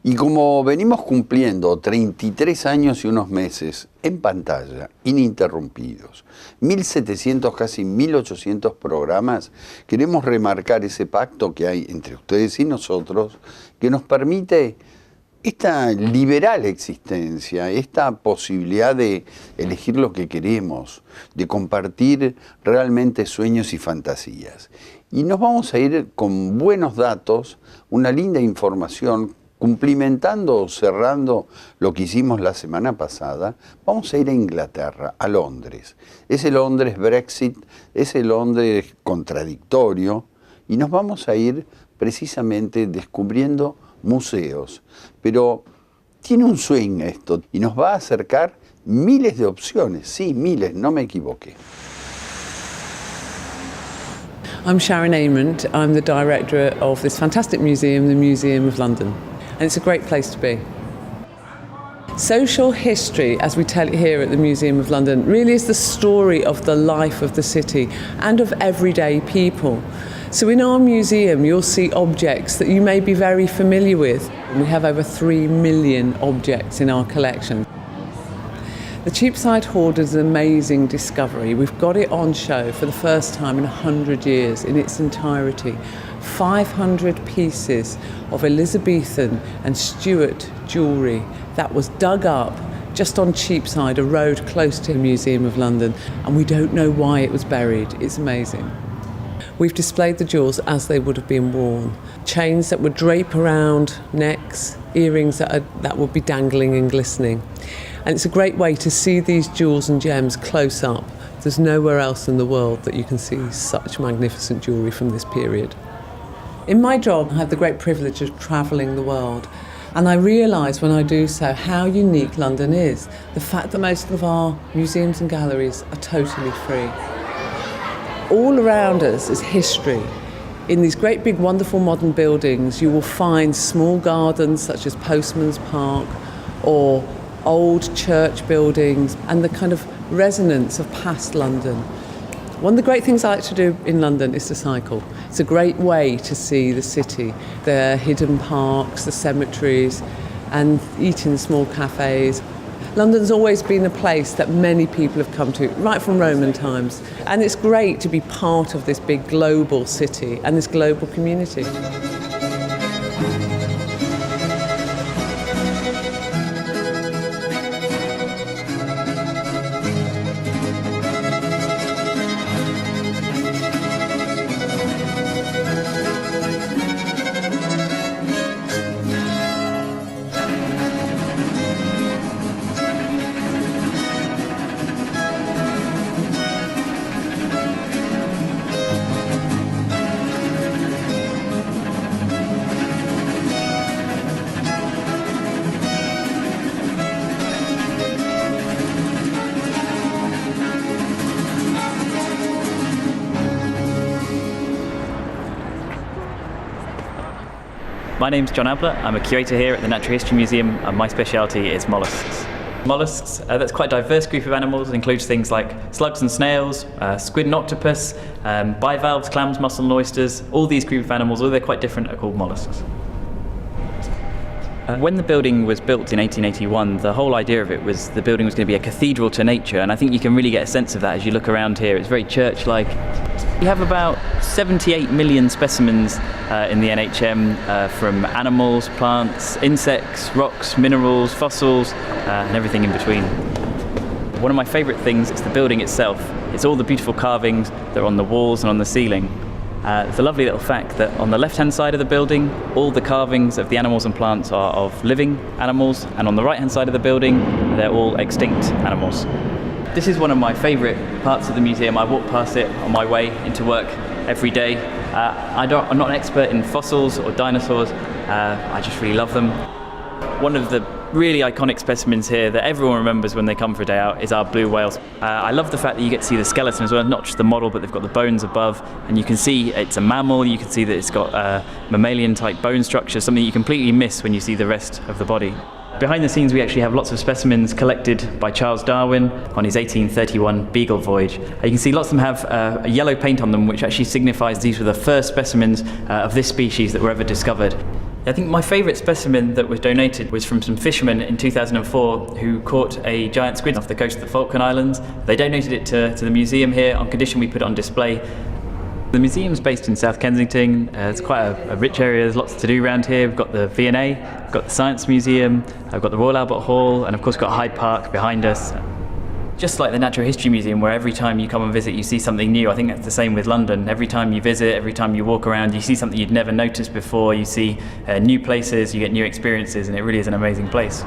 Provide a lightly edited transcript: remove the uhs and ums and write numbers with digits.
Y como venimos cumpliendo 33 años y unos meses en pantalla, ininterrumpidos, 1700, casi 1800 programas, queremos remarcar ese pacto que hay entre ustedes y nosotros, que nos permite esta liberal existencia, esta posibilidad de elegir lo que queremos, de compartir realmente sueños y fantasías. Y nos vamos a ir con buenos datos, una linda información, cumplimentando o cerrando lo que hicimos la semana pasada. Vamos a ir a Inglaterra, a Londres. Ese Londres Brexit, ese Londres contradictorio, y nos vamos a ir precisamente descubriendo museos. Pero tiene un swing esto, y nos va a acercar miles de opciones. Sí, miles, no me equivoqué. I'm Sharon Amond. I'm the director of this fantastic museum, the Museum of London. And it's a great place to be. Social history, as we tell it here at the Museum of London, really is the story of the life of the city and of everyday people. So in our museum, you'll see objects that you may be very familiar with. We have over 3 million objects in our collection. The Cheapside Hoard is an amazing discovery. We've got it on show for the first time in 100 years in its entirety. 500 pieces of Elizabethan and Stuart jewellery that was dug up just on Cheapside, a road close to the Museum of London, and we don't know why it was buried. It's amazing. We've displayed the jewels as they would have been worn. Chains that would drape around necks, earrings that would be dangling and glistening. And it's a great way to see these jewels and gems close up. There's nowhere else in the world that you can see such magnificent jewellery from this period. In my job, I have the great privilege of travelling the world. And I realise when I do so how unique London is. The fact that most of our museums and galleries are totally free. All around us is history. In these great big wonderful modern buildings you will find small gardens such as Postman's Park or old church buildings and the kind of resonance of past London. One of the great things I like to do in London is to cycle. It's a great way to see the city, the hidden parks, the cemeteries, and eat in small cafes. London's always been a place that many people have come to, right from Roman times. And it's great to be part of this big global city and this global community. My name's John Abler. I'm a curator here at the Natural History Museum, and my speciality is molluscs. Molluscs, that's quite a diverse group of animals. It includes things like slugs and snails, squid and octopus, bivalves, clams, mussel and oysters. All these group of animals, although they're quite different, are called molluscs. When the building was built in 1881, the whole idea of it was the building was going to be a cathedral to nature, and I think you can really get a sense of that as you look around here. It's very church-like. We have about 78 million specimens in the NHM from animals, plants, insects, rocks, minerals, fossils, and everything in between. One of my favourite things is the building itself. It's all the beautiful carvings that are on the walls and on the ceiling. It's a lovely little fact that on the left-hand side of the building, all the carvings of the animals and plants are of living animals, and on the right-hand side of the building, they're all extinct animals. This is one of my favourite parts of the museum. I walk past it on my way into work every day. I'm not an expert in fossils or dinosaurs. I just really love them. One of the really iconic specimens here that everyone remembers when they come for a day out is our blue whales. I love the fact that you get to see the skeleton as well, not just the model, but they've got the bones above, and you can see it's a mammal. You can see that it's got mammalian type bone structure, something you completely miss when you see the rest of the body. Behind the scenes we actually have lots of specimens collected by Charles Darwin on his 1831 Beagle voyage. You can see lots of them have a yellow paint on them, which actually signifies these were the first specimens of this species that were ever discovered. I think my favourite specimen that was donated was from some fishermen in 2004 who caught a giant squid off the coast of the Falkland Islands. They donated it to the museum here on condition we put it on display. The museum's based in South Kensington. It's quite a rich area, there's lots to do around here. We've got the V&A, we've got the Science Museum, I've got the Royal Albert Hall, and of course got Hyde Park behind us. Just like the Natural History Museum, where every time you come and visit you see something new, I think that's the same with London. Every time you visit, every time you walk around, you see something you'd never noticed before, you see new places, you get new experiences, and it really is an amazing place.